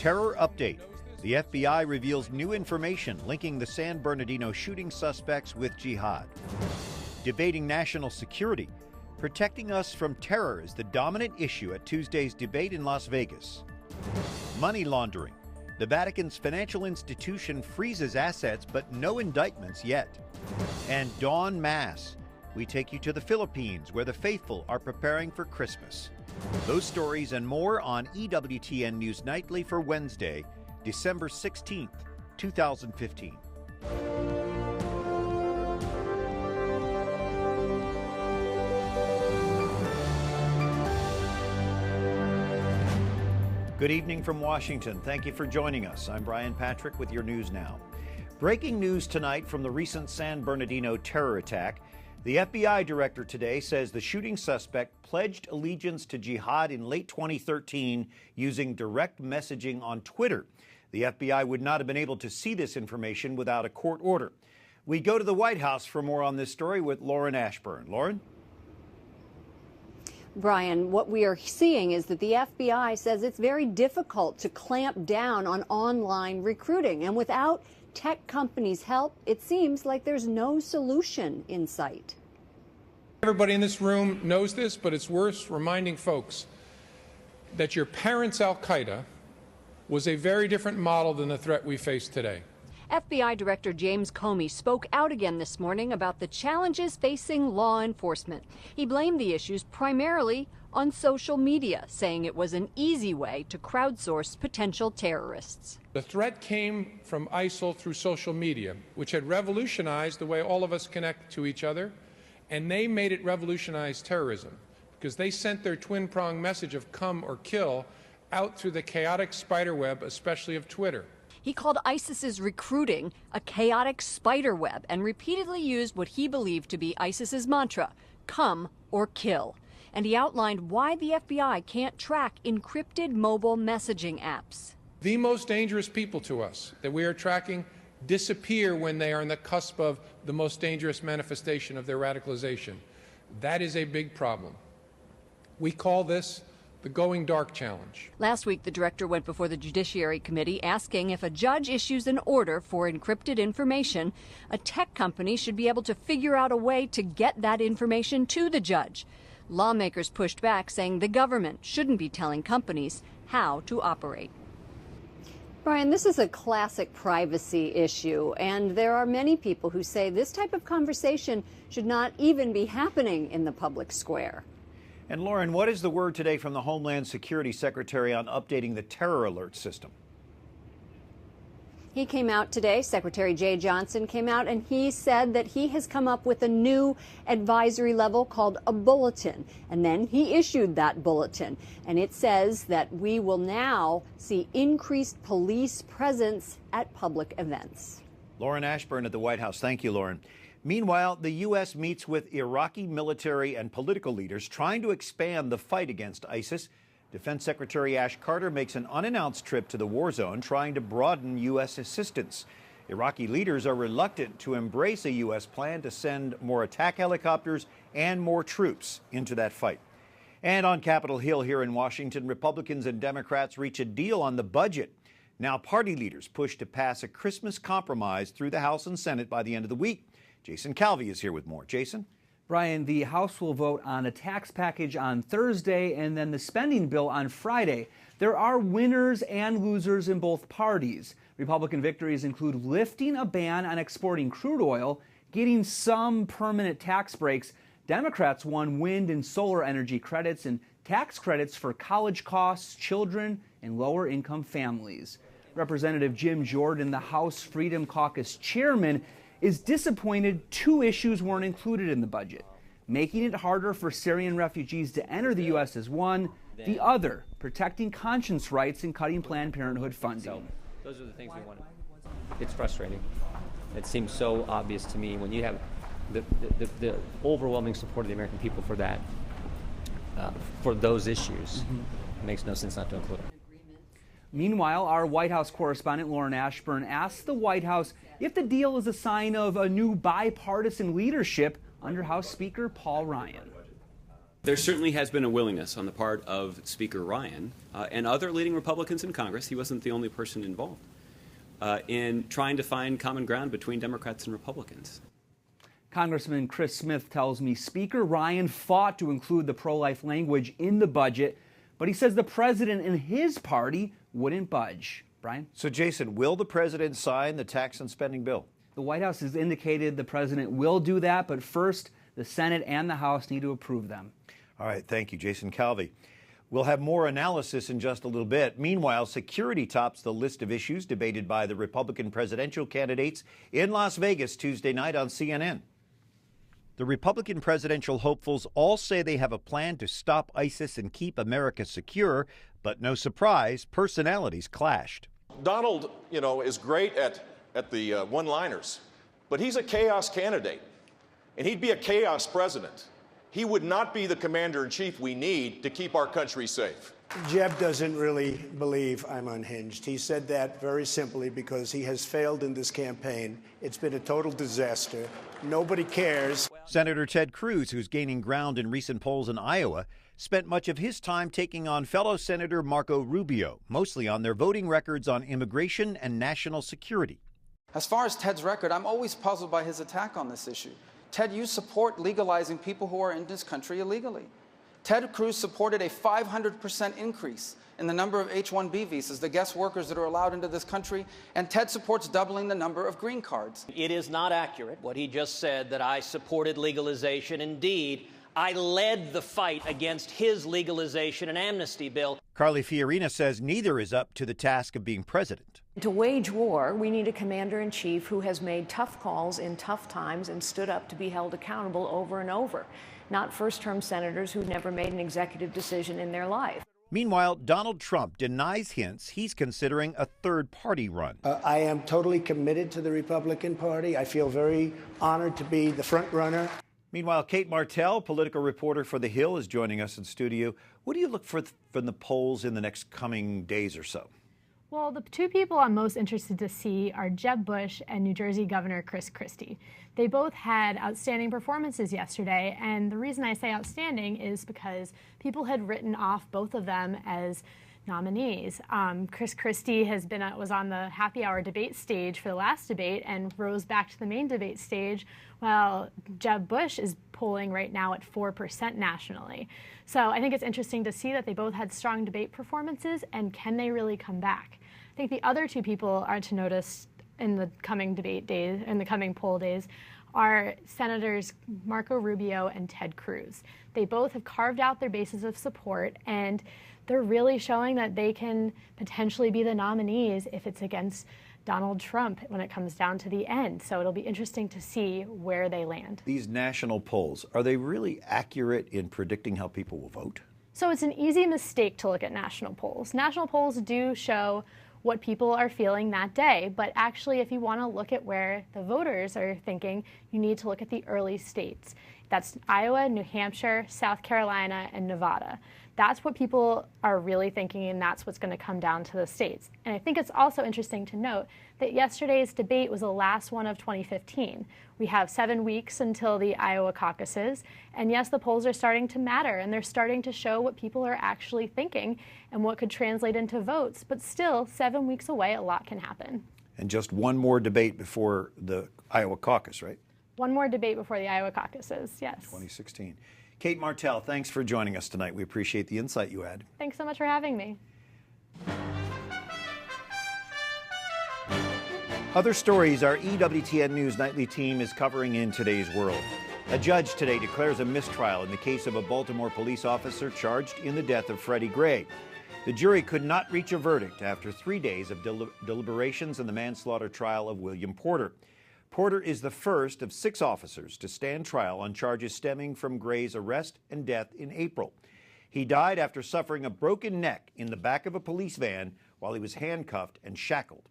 Terror update. The FBI reveals new information linking the San Bernardino shooting suspects with jihad. Debating national security. Protecting us from terror is the dominant issue at Tuesday's debate in Las Vegas. Money laundering. The Vatican's financial institution freezes assets, but no indictments yet. And Dawn Mass. We take you to the Philippines, where the faithful are preparing for Christmas. Those stories and more on EWTN News Nightly for Wednesday, December 16th, 2015. Good evening from Washington. Thank you for joining us. I'm Brian Patrick with your news now. Breaking news tonight from the recent San Bernardino terror attack. The FBI director today says the shooting suspect pledged allegiance to jihad in late 2013 using direct messaging on Twitter. The FBI would not have been able to see this information without a court order. We go to the White House for more on this story with Lauren Ashburn. Lauren? Brian, what we are seeing is that the FBI says it's very difficult to clamp down on online recruiting. And without tech companies' help, it seems like there's no solution in sight. Everybody in this room knows this, but it's worth reminding folks that your parents' Al-Qaeda was a very different model than the threat we face today. FBI Director James Comey spoke out again this morning about the challenges facing law enforcement. He blamed the issues primarily on social media, saying it was an easy way to crowdsource potential terrorists. The threat came from ISIL through social media, which had revolutionized the way all of us connect to each other, and they made it revolutionize terrorism because they sent their twin-pronged message of come or kill out through the chaotic spiderweb, especially of Twitter. He called ISIS's recruiting a chaotic spider web and repeatedly used what he believed to be ISIS's mantra, come or kill. And he outlined why the FBI can't track encrypted mobile messaging apps. The most dangerous people to us that we are tracking disappear when they are on the cusp of the most dangerous manifestation of their radicalization. That is a big problem. We call this the Going Dark Challenge. Last week, the director went before the Judiciary Committee asking if a judge issues an order for encrypted information, a tech company should be able to figure out a way to get that information to the judge. Lawmakers pushed back, saying the government shouldn't be telling companies how to operate. Brian, this is a classic privacy issue, and there are many people who say this type of conversation should not even be happening in the public square. And Lauren, what is the word today from the Homeland Security Secretary on updating the terror alert system? He came out today, Secretary Jay Johnson came out, and he said that he has come up with a new advisory level called a bulletin. And then he issued that bulletin. And it says that we will now see increased police presence at public events. Lauren Ashburn at the White House. Thank you, Lauren. Meanwhile, the U.S. meets with Iraqi military and political leaders trying to expand the fight against ISIS. Defense Secretary Ash Carter makes an unannounced trip to the war zone, trying to broaden U.S. assistance. Iraqi leaders are reluctant to embrace a U.S. plan to send more attack helicopters and more troops into that fight. And on Capitol Hill here in Washington, Republicans and Democrats reach a deal on the budget. Now party leaders push to pass a Christmas compromise through the House and Senate by the end of the week. Jason Calvi is here with more. Jason? Brian, the House will vote on a tax package on Thursday and then the spending bill on Friday. There are winners and losers in both parties. Republican victories include lifting a ban on exporting crude oil, getting some permanent tax breaks. Democrats won wind and solar energy credits and tax credits for college costs, children, and lower-income families. Representative Jim Jordan, the House Freedom Caucus chairman, is disappointed two issues weren't included in the budget. Making it harder for Syrian refugees to enter the U.S. is one. The other, protecting conscience rights and cutting Planned Parenthood funding. So, those are the things we wanted. It's frustrating. It seems so obvious to me when you have the overwhelming support of the American people for that, for those issues. It makes no sense not to include them. Meanwhile, our White House correspondent Lauren Ashburn asked the White House if the deal is a sign of a new bipartisan leadership under House Speaker Paul Ryan. There certainly has been a willingness on the part of Speaker Ryan and other leading Republicans in Congress, he wasn't the only person involved, in trying to find common ground between Democrats and Republicans. Congressman Chris Smith tells me Speaker Ryan fought to include the pro-life language in the budget, but he says the president and his party wouldn't budge. Brian? So, Jason, will the president sign the tax and spending bill? The White House has indicated the president will do that, but first, the Senate and the House need to approve them. All right, thank you, Jason Calvi. We'll have more analysis in just a little bit. Meanwhile, security tops the list of issues debated by the Republican presidential candidates in Las Vegas Tuesday night on CNN. The Republican presidential hopefuls all say they have a plan to stop ISIS and keep America secure, but no surprise, personalities clashed. Donald, is great at the one-liners, but he's a chaos candidate, and he'd be a chaos president. He would not be the commander-in-chief we need to keep our country safe. Jeb doesn't really believe I'm unhinged. He said that very simply because he has failed in this campaign. It's been a total disaster. Nobody cares. Senator Ted Cruz, who's gaining ground in recent polls in Iowa, spent much of his time taking on fellow Senator Marco Rubio, mostly on their voting records on immigration and national security. As far as Ted's record, I'm always puzzled by his attack on this issue. Ted, you support legalizing people who are in this country illegally. Ted Cruz supported a 500% increase in the number of H-1B visas, the guest workers that are allowed into this country, and Ted supports doubling the number of green cards. It is not accurate what he just said, that I supported legalization. Indeed, I led the fight against his legalization and amnesty bill. Carly Fiorina says neither is up to the task of being president. To wage war, we need a commander-in-chief who has made tough calls in tough times and stood up to be held accountable over and over, not first-term senators who've never made an executive decision in their life. Meanwhile, Donald Trump denies hints he's considering a third-party run. I am totally committed to the Republican Party. I feel very honored to be the front runner. Meanwhile, Kate Martell, political reporter for The Hill, is joining us in studio. What do you look for from the polls in the next coming days or so? Well, the two people I'm most interested to see are Jeb Bush and New Jersey Governor Chris Christie. They both had outstanding performances yesterday, and the reason I say outstanding is because people had written off both of them as nominees. Chris Christie was on the happy hour debate stage for the last debate and rose back to the main debate stage, while Jeb Bush is polling right now at 4% nationally. So I think it's interesting to see that they both had strong debate performances, and can they really come back? I think the other two people are to notice in the coming debate days, in the coming poll days, are Senators Marco Rubio and Ted Cruz. They both have carved out their bases of support, and they're really showing that they can potentially be the nominees if it's against Donald Trump when it comes down to the end. So it'll be interesting to see where they land. These national polls, are they really accurate in predicting how people will vote? So it's an easy mistake to look at national polls. National polls do show what people are feeling that day, but actually if you want to look at where the voters are thinking, you need to look at the early states. That's Iowa, New Hampshire, South Carolina, and Nevada. That's what people are really thinking, and that's what's going to come down to the states. And I think it's also interesting to note that yesterday's debate was the last one of 2015. We have 7 weeks until the Iowa caucuses, and yes, the polls are starting to matter, and they're starting to show what people are actually thinking and what could translate into votes, but still, 7 weeks away, a lot can happen. And just one more debate before the Iowa caucus, right? One more debate before the Iowa caucuses, yes. 2016. Kate Martell, thanks for joining us tonight. We appreciate the insight you had. Thanks so much for having me. Other stories our EWTN News nightly team is covering in today's world. A judge today declares a mistrial in the case of a Baltimore police officer charged in the death of Freddie Gray. The jury could not reach a verdict after 3 days of deliberations in the manslaughter trial of William Porter. Porter is the first of 6 officers to stand trial on charges stemming from Gray's arrest and death in April. He died after suffering a broken neck in the back of a police van while he was handcuffed and shackled.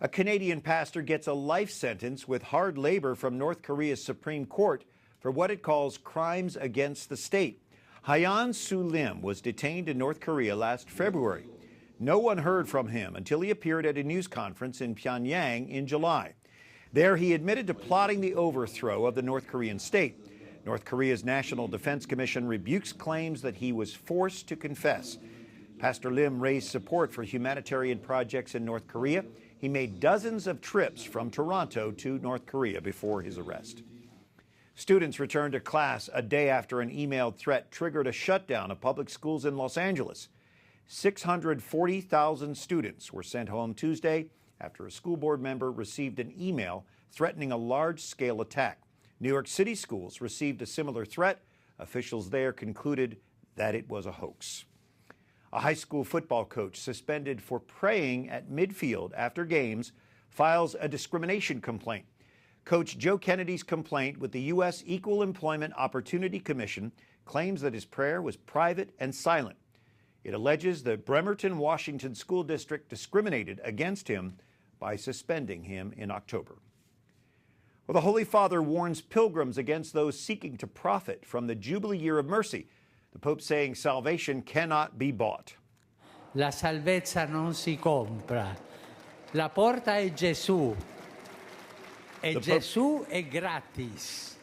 A Canadian pastor gets a life sentence with hard labor from North Korea's Supreme Court for what it calls crimes against the state. Hyeon Soo Lim was detained in North Korea last February. No one heard from him until he appeared at a news conference in Pyongyang in July. There, he admitted to plotting the overthrow of the North Korean state. North Korea's National Defense Commission rebukes claims that he was forced to confess. Pastor Lim raised support for humanitarian projects in North Korea. He made dozens of trips from Toronto to North Korea before his arrest. Students returned to class a day after an emailed threat triggered a shutdown of public schools in Los Angeles. 640,000 students were sent home Tuesday after a school board member received an email threatening a large-scale attack. New York City schools received a similar threat. Officials there concluded that it was a hoax. A high school football coach suspended for praying at midfield after games files a discrimination complaint. Coach Joe Kennedy's complaint with the U.S. Equal Employment Opportunity Commission claims that his prayer was private and silent. It alleges the Bremerton, Washington School District discriminated against him by suspending him in October. Well, the Holy Father warns pilgrims against those seeking to profit from the Jubilee Year of Mercy. The Pope saying salvation cannot be bought. La salvezza non si compra. La porta è Gesù. E Gesù è gratis.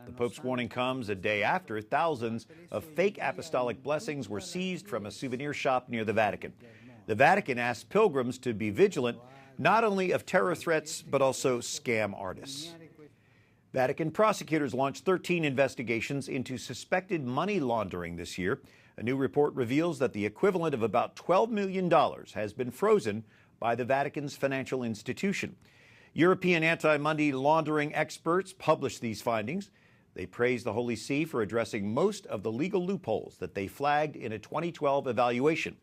The Pope's warning comes a day after thousands of fake apostolic blessings were seized from a souvenir shop near the Vatican. The Vatican asked pilgrims to be vigilant not only of terror threats, but also scam artists. Vatican prosecutors launched 13 investigations into suspected money laundering this year. A new report reveals that the equivalent of about $12 million has been frozen by the Vatican's financial institution. European anti-money laundering experts published these findings. They praised the Holy See for addressing most of the legal loopholes that they flagged in a 2012 evaluation.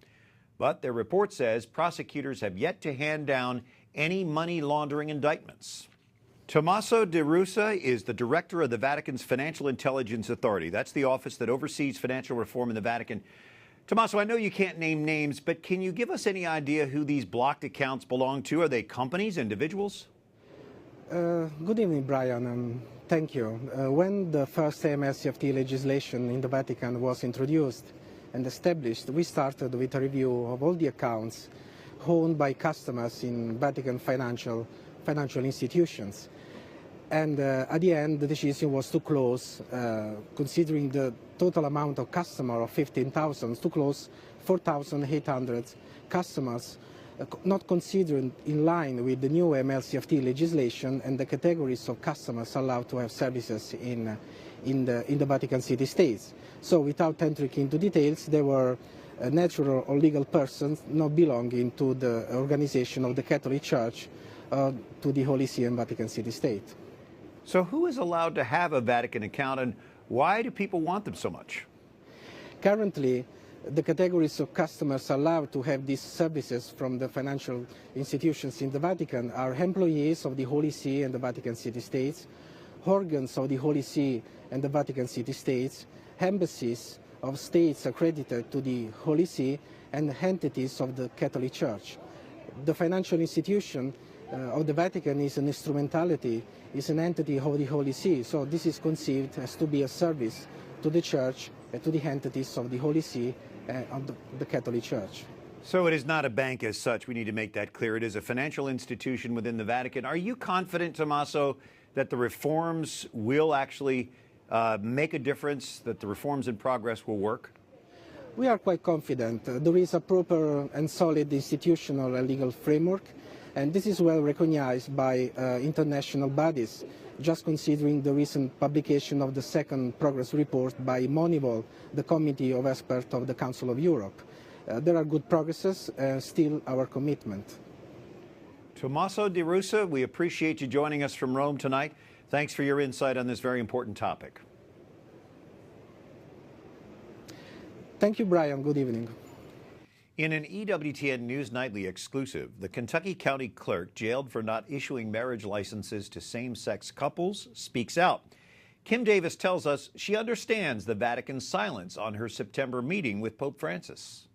But their report says prosecutors have yet to hand down any money laundering indictments. Tommaso De Russa is the director of the Vatican's Financial Intelligence Authority. That's the office that oversees financial reform in the Vatican. Tommaso, I know you can't name names, but can you give us any idea who these blocked accounts belong to? Are they companies, individuals? Good evening, Brian. Thank you. When the first AML-CFT legislation in the Vatican was introduced and established, we started with a review of all the accounts owned by customers in Vatican financial institutions. And at the end, the decision was to close, considering the total amount of customers of 15,000, to close 4,800 customers, not considered in line with the new AML-CFT legislation and the categories of customers allowed to have services in the Vatican City States. So without entering into details, they were natural or legal persons not belonging to the organization of the Catholic Church, to the Holy See and Vatican City State. So who is allowed to have a Vatican account, and why do people want them so much? Currently, the categories of customers allowed to have these services from the financial institutions in the Vatican are employees of the Holy See and the Vatican City States, organs of the Holy See and the Vatican City States, embassies of states accredited to the Holy See, and entities of the Catholic Church. The financial institution of the Vatican is an instrumentality, is an entity of the Holy See, so this is conceived as to be a service to the Church and to the entities of the Holy See of the Catholic Church. So it is not a bank as such. We need to make that clear. It is a financial institution within the Vatican. Are you confident, Tommaso, that the reforms will actually make a difference, that the reforms in progress will work? We are quite confident. There is a proper and solid institutional and legal framework, and this is well recognized by international bodies. Just considering the recent publication of the second progress report by Monivol, the Committee of Experts of the Council of Europe. There are good progresses, still our commitment. Tommaso De Russa, we appreciate you joining us from Rome tonight. Thanks for your insight on this very important topic. Thank you, Brian. Good evening. In an EWTN News Nightly exclusive, the Kentucky County Clerk jailed for not issuing marriage licenses to same-sex couples speaks out. Kim Davis tells us she understands the Vatican's silence on her September meeting with Pope Francis.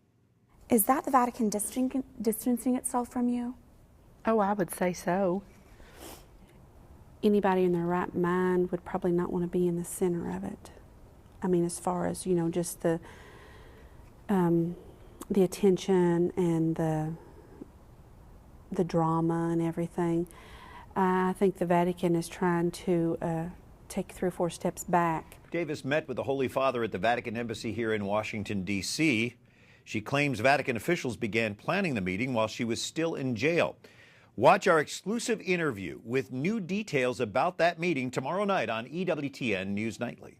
Is that the Vatican distancing itself from you? Oh, I would say so. Anybody in their right mind would probably not want to be in the center of it. I mean, as far as, you know, just the attention and the drama and everything. I think the Vatican is trying to take 3 or 4 steps back. Davis met with the Holy Father at the Vatican Embassy here in Washington, D.C. She claims Vatican officials began planning the meeting while she was still in jail. Watch our exclusive interview with new details about that meeting tomorrow night on EWTN News Nightly.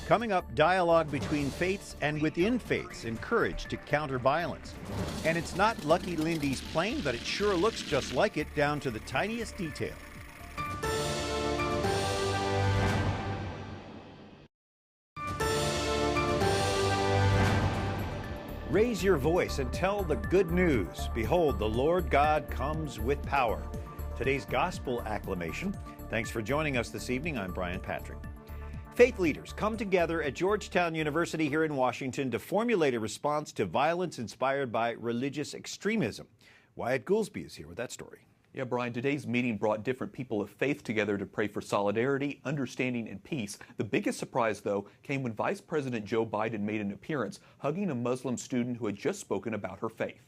Coming up, dialogue between faiths and within faiths encouraged to counter violence. And it's not Lucky Lindy's plane, but it sure looks just like it down to the tiniest detail. Raise your voice and tell the good news. Behold, the Lord God comes with power. Today's gospel acclamation. Thanks for joining us this evening. I'm Brian Patrick. Faith leaders come together at Georgetown University here in Washington to formulate a response to violence inspired by religious extremism. Wyatt Goolsby is here with that story. Yeah, Brian, today's meeting brought different people of faith together to pray for solidarity, understanding, and peace. The biggest surprise, though, came when Vice President Joe Biden made an appearance hugging a Muslim student who had just spoken about her faith.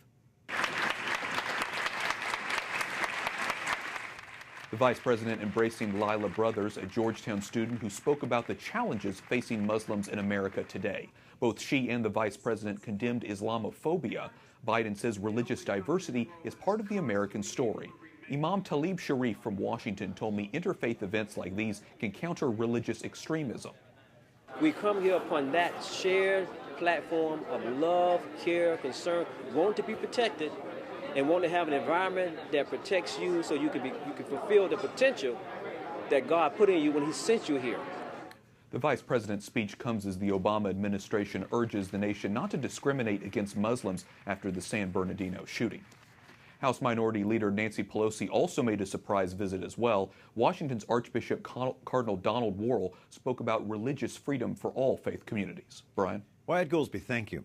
The Vice President embracing Lila Brothers, a Georgetown student who spoke about the challenges facing Muslims in America today. Both she and the Vice President condemned Islamophobia. Biden says religious diversity is part of the American story. Imam Talib Sharif from Washington told me interfaith events like these can counter religious extremism. We come here upon that shared platform of love, care, concern, want to be protected, and want to have an environment that protects you so you can fulfill the potential that God put in you when He sent you here. The Vice President's speech comes as the Obama administration urges the nation not to discriminate against Muslims after the San Bernardino shooting. House Minority Leader Nancy Pelosi also made a surprise visit as well. Washington's Archbishop Cardinal Donald Wuerl spoke about religious freedom for all faith communities. Brian? Wyatt Goolsby, thank you.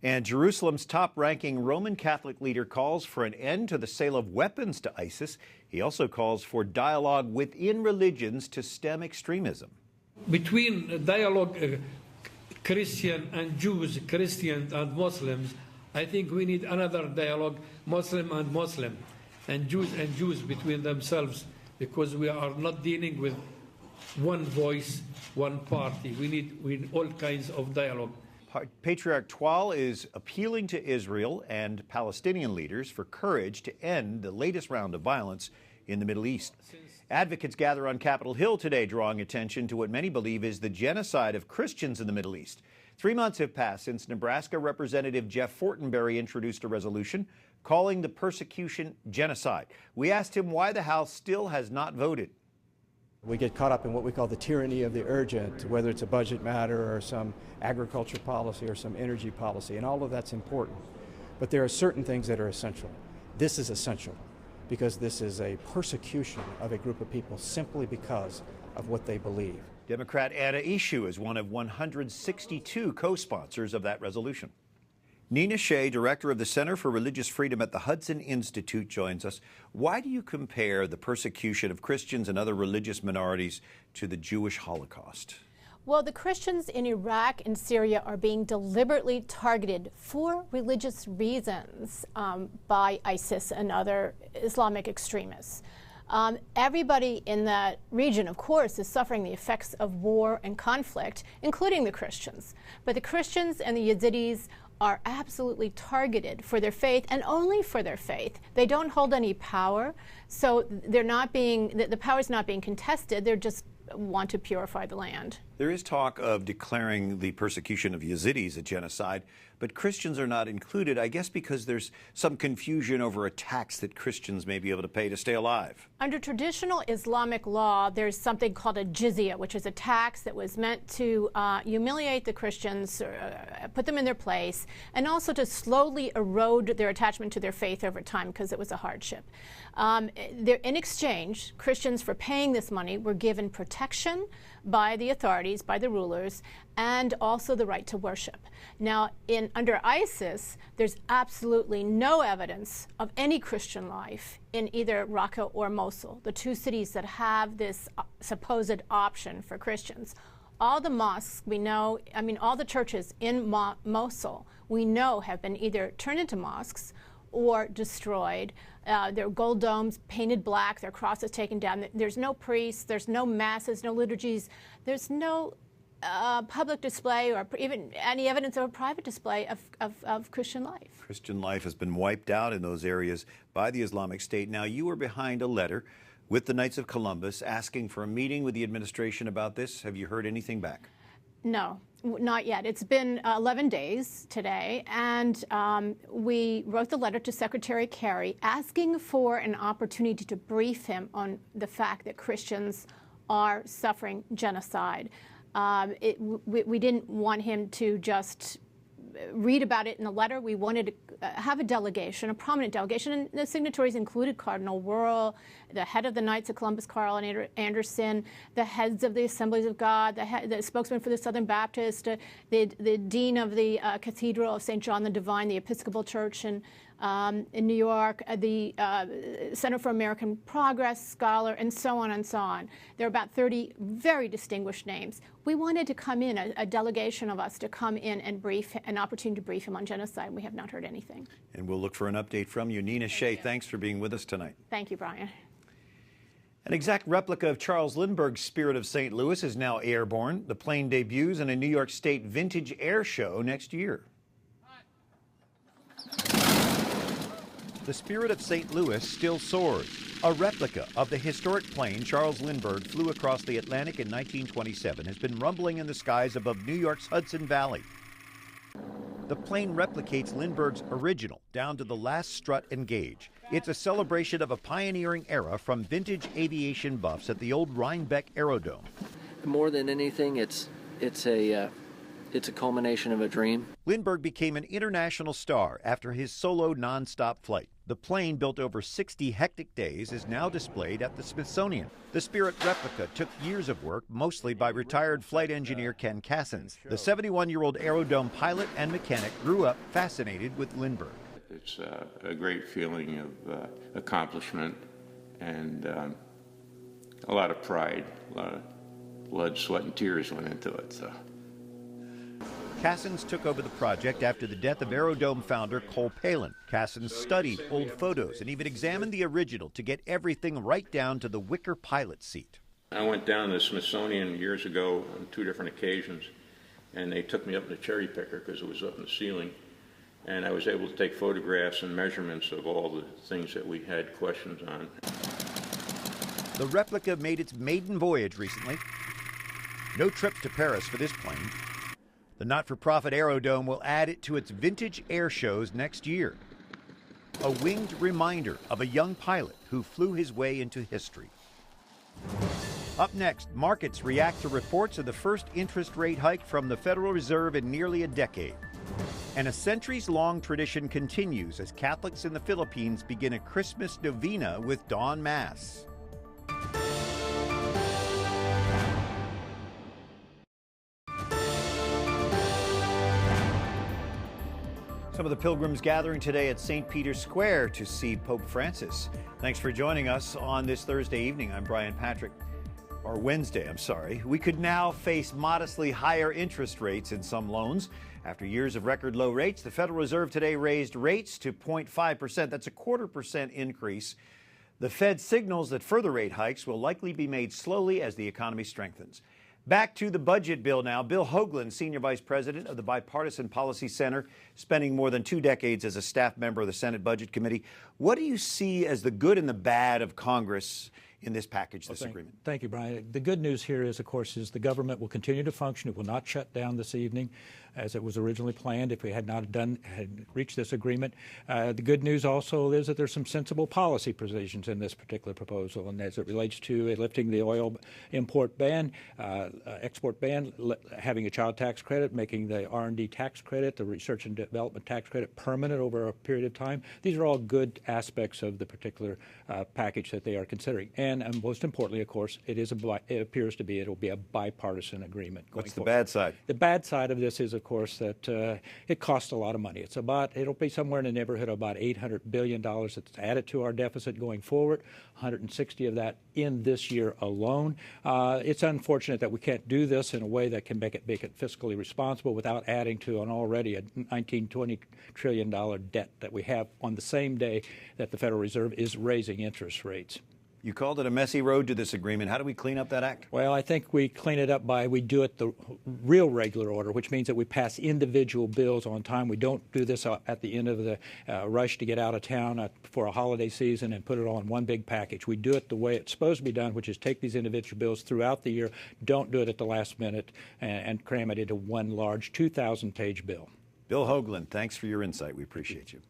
And Jerusalem's top-ranking Roman Catholic leader calls for an end to the sale of weapons to ISIS. He also calls for dialogue within religions to stem extremism. Between dialogue, Christian and Jews, Christians and Muslims, I think we need another dialogue, Muslim and Muslim, and Jews between themselves, because we are not dealing with one voice, one party. We need all kinds of dialogue. Patriarch Wuerl is appealing to Israel and Palestinian leaders for courage to end the latest round of violence in the Middle East. Advocates gather on Capitol Hill today, drawing attention to what many believe is the genocide of Christians in the Middle East. 3 months have passed since Nebraska Representative Jeff Fortenberry introduced a resolution calling the persecution genocide. We asked him why the House still has not voted. We get caught up in what we call the tyranny of the urgent, whether it's a budget matter or some agriculture policy or some energy policy, and all of that's important. But there are certain things that are essential. This is essential because this is a persecution of a group of people simply because of what they believe. Democrat Anna Eshoo is one of 162 co-sponsors of that resolution. Nina Shea, director of the Center for Religious Freedom at the Hudson Institute, joins us. Why do you compare the persecution of Christians and other religious minorities to the Jewish Holocaust? Well, the Christians in Iraq and Syria are being deliberately targeted for religious reasons by ISIS and other Islamic extremists. Everybody in that region, of course, is suffering the effects of war and conflict, including the Christians. But the Christians and the Yazidis are absolutely targeted for their faith and only for their faith. They don't hold any power, so they're not being, the power's not being contested. They're just want to purify the land. There is talk of declaring the persecution of Yazidis a genocide, but Christians are not included, I guess because there's some confusion over a tax that Christians may be able to pay to stay alive. Under traditional Islamic law, there's something called a jizya, which is a tax that was meant to humiliate the Christians, put them in their place, and also to slowly erode their attachment to their faith over time because it was a hardship. In exchange, Christians, for paying this money, were given protection by the authorities, by the rulers, and also the right to worship. Now, under ISIS, there's absolutely no evidence of any Christian life in either Raqqa or Mosul, the two cities that have this supposed option for Christians. All the mosques we know, all the churches in Mosul we know have been either turned into mosques or destroyed. Their gold domes painted black, their crosses taken down. There's no priests, there's no masses, no liturgies, there's no public display or even any evidence of a private display of Christian life. Christian life has been wiped out in those areas by the Islamic State. Now, you were behind a letter with the Knights of Columbus asking for a meeting with the administration about this. Have you heard anything back? No, not yet. It's been 11 days today, and we wrote the letter to Secretary Kerry asking for an opportunity to brief him on the fact that Christians are suffering genocide. We didn't want him to just read about it in the letter. We wanted to have a delegation, a prominent delegation, and the signatories included Cardinal Wuerl, the head of the Knights of Columbus, Carl Anderson, the heads of the Assemblies of God, the spokesman for the Southern Baptist, the dean of the Cathedral of St. John the Divine, the Episcopal Church in New York, the Center for American Progress scholar, and so on and so on. There are about 30 very distinguished names. We wanted to come in, a delegation of us to come in and brief, an opportunity to brief him on genocide. We have not heard anything. And we'll look for an update from you. Nina Shea, thanks for being with us tonight. Thank you, Brian. An exact replica of Charles Lindbergh's Spirit of St. Louis is now airborne. The plane debuts in a New York State vintage air show next year. The Spirit of St. Louis still soars. A replica of the historic plane Charles Lindbergh flew across the Atlantic in 1927 has been rumbling in the skies above New York's Hudson Valley. The plane replicates Lindbergh's original, down to the last strut and gauge. It's a celebration of a pioneering era from vintage aviation buffs at the old Rhinebeck Aerodome. More than anything, it's a culmination of a dream. Lindbergh became an international star after his solo nonstop flight. The plane, built over 60 hectic days, is now displayed at the Smithsonian. The Spirit replica took years of work, mostly by retired flight engineer Ken Cassens. The 71-year-old Aerodome pilot and mechanic grew up fascinated with Lindbergh. It's a great feeling of accomplishment and a lot of pride. A lot of blood, sweat, and tears went into it. So. Cassens took over the project after the death of Aerodome founder Cole Palin. Cassens studied old photos and even examined the original to get everything right down to the wicker pilot seat. I went down to the Smithsonian years ago on 2 different occasions, and they took me up in the cherry picker because it was up in the ceiling, and I was able to take photographs and measurements of all the things that we had questions on. The replica made its maiden voyage recently. No trip to Paris for this plane. The not-for-profit Aerodome will add it to its vintage air shows next year. A winged reminder of a young pilot who flew his way into history. Up next, markets react to reports of the first interest rate hike from the Federal Reserve in nearly a decade. And a centuries-long tradition continues as Catholics in the Philippines begin a Christmas novena with dawn mass. Some of the pilgrims gathering today at St. Peter's Square to see Pope Francis. Thanks for joining us on this Thursday evening. I'm Brian Patrick. Or Wednesday, I'm sorry. We could now face modestly higher interest rates in some loans. After years of record low rates, the Federal Reserve today raised rates to 0.5%. That's a 0.25% increase. The Fed signals that further rate hikes will likely be made slowly as the economy strengthens. Back to the budget bill now. Bill Hoagland, Senior Vice President of the Bipartisan Policy Center, spending more than 2 decades as a staff member of the Senate Budget Committee. What do you see as the good and the bad of Congress in this package, this agreement? Thank you, Brian. The good news here is, of course, is the government will continue to function. It will not shut down this evening as it was originally planned if we had not had reached this agreement. The good news also is that there's some sensible policy provisions in this particular proposal, and as it relates to lifting the oil import ban, export ban, having a child tax credit, making the R&D tax credit, the research and development tax credit permanent over a period of time. These are all good aspects of the particular package that they are considering. And most importantly, of course, it appears to be, it'll be a bipartisan agreement going What's the forward. bad side? The bad side of this is, of course, that it costs a lot of money. It'll be somewhere in the neighborhood of about $800 billion that's added to our deficit going forward, 160 of that in this year alone. It's unfortunate that we can't do this in a way that can make it fiscally responsible without adding to an already a $19-20 trillion debt that we have on the same day that the Federal Reserve is raising interest rates. You called it a messy road to this agreement. How do we clean up that act? Well, I think we clean it up we do it the real regular order, which means that we pass individual bills on time. We don't do this at the end of the rush to get out of town for a holiday season and put it all in one big package. We do it the way it's supposed to be done, which is take these individual bills throughout the year, don't do it at the last minute, and cram it into one large 2,000-page bill. Bill Hoagland, thanks for your insight. We appreciate you.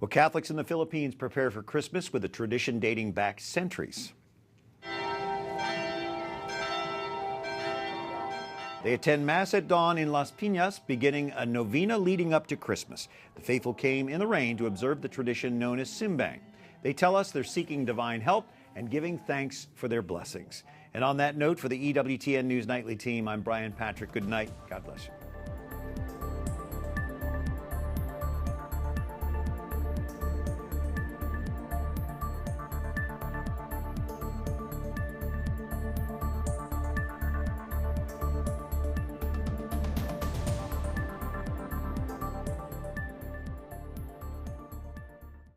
Well, Catholics in the Philippines prepare for Christmas with a tradition dating back centuries. They attend Mass at dawn in Las Piñas, beginning a novena leading up to Christmas. The faithful came in the rain to observe the tradition known as Simbang. They tell us they're seeking divine help and giving thanks for their blessings. And on that note, for the EWTN News Nightly team, I'm Brian Patrick. Good night. God bless you.